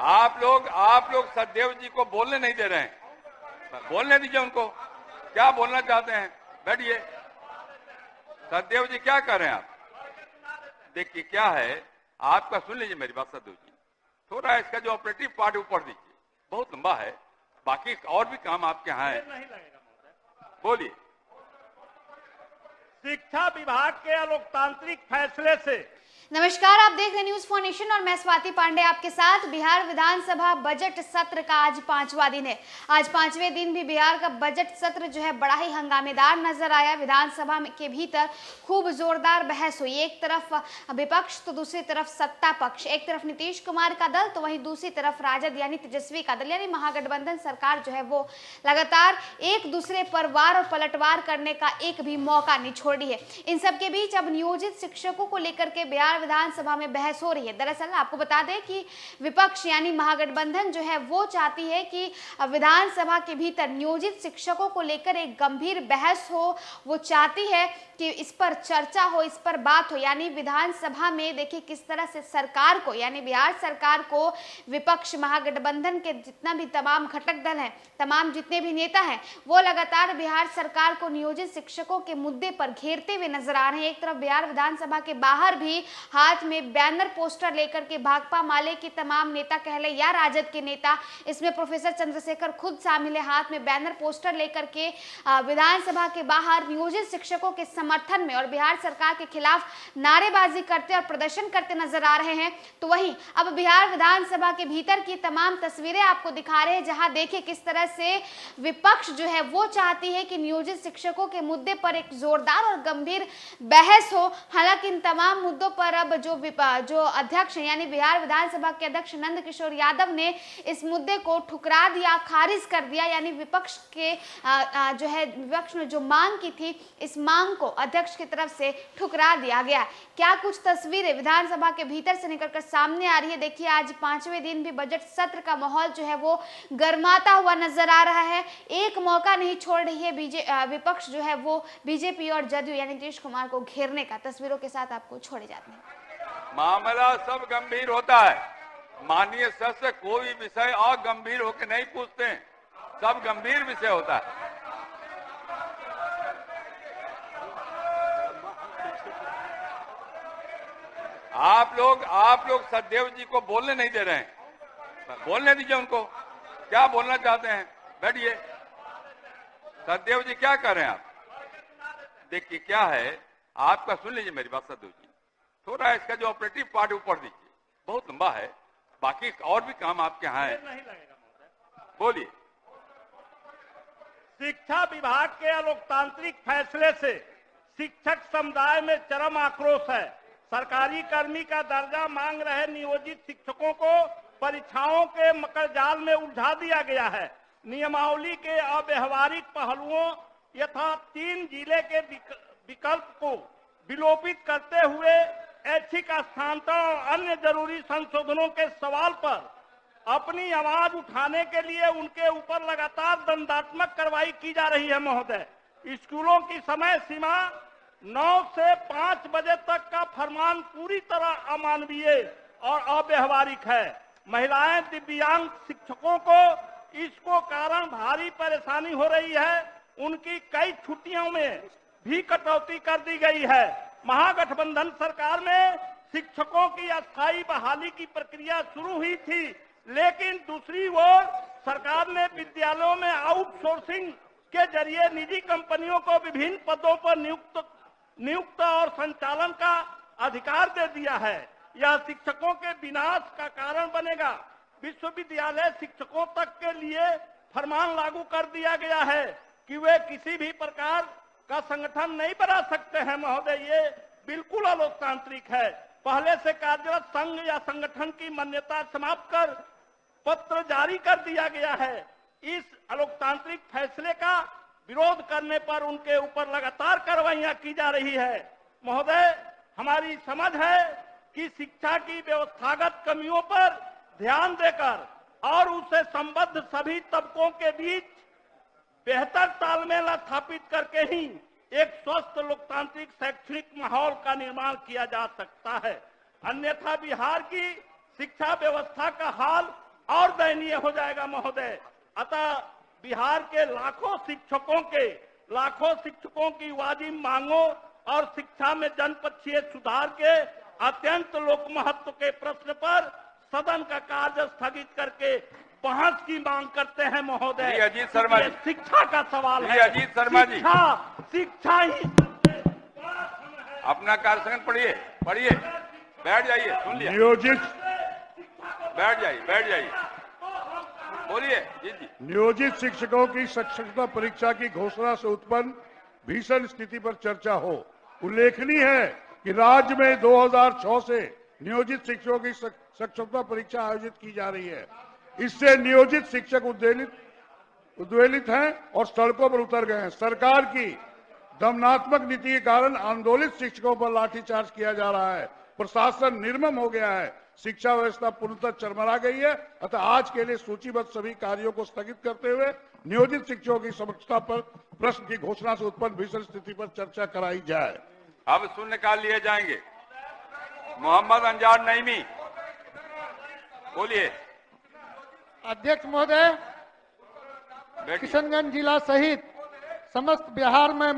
आप लोग सचदेव जी को बोलने नहीं दे रहे हैं। बोलने दीजिए उनको, क्या बोलना चाहते हैं। बैठिए। सचदेव जी क्या कर रहे हैं आप? देखिए क्या है, आपका सुन लीजिए मेरी बात सचदेव जी। थोड़ा इसका जो ऑपरेटिव पार्ट ऊपर दीजिए, बहुत लंबा है, बाकी और भी काम आपके यहाँ है। बोलिए। शिक्षा विभाग के अलोकतांत्रिक फैसले से। नमस्कार, आप देख रहे हैं न्यूज फॉर नेशन और मैं स्वाति पांडे आपके साथ। बिहार विधानसभा बजट सत्र का आज 5वां दिन है। आज 5वें दिन भी बिहार का बजट सत्र जो है बड़ा ही हंगामेदार नजर आया। विधानसभा के भीतर खूब जोरदार बहस हुई। एक तरफ विपक्ष तो दूसरी तरफ सत्ता पक्ष। एक तरफ नीतीश कुमार का दल तो वहीं दूसरी तरफ राजद यानी तेजस्वी का दल यानी महागठबंधन सरकार जो है वो लगातार एक दूसरे पर वार और पलटवार करने का एक भी मौका नहीं छोड़ रही है। इन सबके बीच अब नियोजित शिक्षकों को लेकर के बिहार विधानसभा में बहस हो रही है। दरअसल आपको बता दें कि विपक्ष यानी महागठबंधन जो है वो चाहती है कि विधानसभा के भीतर नियोजित शिक्षकों को लेकर एक गंभीर बहस हो। वो चाहती है कि इस पर चर्चा हो, इस पर बात हो। यानी विधानसभा में देखिए किस तरह से सरकार को यानी बिहार सरकार को विपक्ष महागठबंधन के जितना भी तमाम घटक दल हैं, तमाम जितने भी नेता हैं, वो लगातार बिहार सरकार को नियोजित शिक्षकों के मुद्दे पर घेरते हुए नजर आ रहे हैं। एक तरफ बिहार विधानसभा के बाहर भी हाथ में बैनर पोस्टर लेकर के भाकपा माले के तमाम नेता कह ले या राजद के नेता, इसमें प्रोफेसर चंद्रशेखर खुद शामिल है, हाथ में बैनर पोस्टर लेकर के विधानसभा के बाहर नियोजित शिक्षकों के समर्थन में और बिहार सरकार के खिलाफ नारेबाजी करते और प्रदर्शन करते नजर आ रहे हैं। तो वहीं अब बिहार विधानसभा के भीतर की तमाम तस्वीरें आपको दिखा रहे हैं, जहां देखिए किस तरह से विपक्ष जो है वो चाहती है कि नियोजित शिक्षकों के मुद्दे पर एक जोरदार और गंभीर बहस हो। हालांकि इन तमाम मुद्दों पर अब जो अध्यक्ष यानी बिहार विधानसभा के अध्यक्ष नंद किशोर यादव ने इस मुद्दे को ठुकरा दिया, खारिज कर दिया। यानी विपक्ष के जो है विपक्ष ने जो मांग की थी, इस मांग को अध्यक्ष की तरफ से ठुकरा दिया गया। क्या कुछ तस्वीरें विधानसभा के भीतर से निकलकर सामने आ रही है। देखिए आज 5वें दिन भी बजट सत्र का माहौल जो है वो गर्माता हुआ नजर आ रहा है। एक मौका नहीं छोड़ रही है विपक्ष जो है वो बीजेपी और जदयू यानी नीतीश कुमार को घेरने का। तस्वीरों के साथ आपको छोड़े जाते हैं। मामला सब गंभीर होता है। माननीय सर से कोई विषय और गंभीर होकर नहीं पूछते हैं, सब गंभीर विषय होता है। आप लोग सचदेव जी को बोलने नहीं दे रहे हैं। बोलने दीजिए उनको, क्या बोलना चाहते हैं। बैठिए। सचदेव जी क्या कर रहे हैं आप? देखिए क्या है, आपका सुन लीजिए मेरी बात सचदेव जी। थोड़ा इसका जो ऑपरेटिव पार्ट ऊपर दीजिए, बहुत लंबा है, बाकी और भी काम आपके यहाँ है। बोलिए। शिक्षा विभाग के अलोकतांत्रिक फैसले से शिक्षक समुदाय में चरम आक्रोश है। सरकारी कर्मी का दर्जा मांग रहे नियोजित शिक्षकों को परीक्षाओं के मकड़जाल में उलझा दिया गया है। नियमावली के अव्यावहारिक पहलुओं यथा 3 जिले के विकल्प को विलोपित करते हुए ऐच्छिक स्थानांतरण और अन्य जरूरी संशोधनों के सवाल पर अपनी आवाज उठाने के लिए उनके ऊपर लगातार दंडात्मक कार्रवाई की जा रही है। महोदय, स्कूलों की समय सीमा 9 से 5 बजे तक का फरमान पूरी तरह अमानवीय और अव्यावहारिक है। महिलाएं दिव्यांग शिक्षकों को इसको कारण भारी परेशानी हो रही है। उनकी कई छुट्टियों में भी कटौती कर दी गई है। महागठबंधन सरकार में शिक्षकों की अस्थायी बहाली की प्रक्रिया शुरू हुई थी, लेकिन दूसरी ओर सरकार ने विद्यालयों में आउटसोर्सिंग के जरिए निजी कंपनियों को विभिन्न पदों पर नियुक्त और संचालन का अधिकार दे दिया है। यह शिक्षकों के विनाश का कारण बनेगा। विश्वविद्यालय शिक्षकों तक के लिए फरमान लागू कर दिया गया है कि वे किसी भी प्रकार का संगठन नहीं बना सकते हैं। महोदय, ये बिल्कुल अलोकतांत्रिक है। पहले से कार्यरत संघ या संगठन की मान्यता समाप्त कर पत्र जारी कर दिया गया है। इस अलोकतांत्रिक फैसले का विरोध करने पर उनके ऊपर लगातार कार्रवाइयां की जा रही है। महोदय, हमारी समझ है कि शिक्षा की व्यवस्थागत कमियों पर ध्यान देकर और उससे संबद्ध सभी तबकों के बीच बेहतर तालमेल स्थापित करके ही एक स्वस्थ लोकतांत्रिक शैक्षणिक माहौल का निर्माण किया जा सकता है। अन्यथा बिहार की शिक्षा व्यवस्था का हाल और दयनीय हो जाएगा महोदय। अतः बिहार के लाखों शिक्षकों की वाजिब मांगों और शिक्षा में जनपक्षीय सुधार के अत्यंत लोक महत्व के प्रश्न पर सदन का कार्य स्थगित करके बहस की मांग करते हैं महोदय। अजीत शर्मा जी, शिक्षा का सवाल है। अजीत शर्मा जी, शिक्षा ही अपना कार्य संगठन पढ़िए, बैठ जाइए, सुन लिया, नियोजित बैठ जाइए, बोलिए जी। नियोजित शिक्षकों की शिक्षकता परीक्षा की घोषणा से उत्पन्न भीषण स्थिति पर चर्चा हो। उल्लेखनीय है कि राज्य में 2006 से नियोजित शिक्षकों की शिक्षकता परीक्षा आयोजित की जा रही है। इससे नियोजित शिक्षक उद्वेलित हैं और सड़कों पर उतर गए हैं। सरकार की दमनात्मक नीति के कारण आंदोलित शिक्षकों पर लाठीचार्ज किया जा रहा है। प्रशासन निर्मम हो गया है। शिक्षा व्यवस्था पूर्णतः चरमरा गई है। अतः आज के लिए सूचीबद्ध सभी कार्यों को स्थगित करते हुए नियोजित शिक्षकों की समक्षता पर प्रश्न की घोषणा से उत्पन्न भीषण स्थिति पर चर्चा कराई जाए। अब शून्यकाल लिए जाएंगे। मोहम्मद अंजार नईमी, बोलिए। अध्यक्ष महोदय, किशनगंज जिला सहित समस्त बिहार में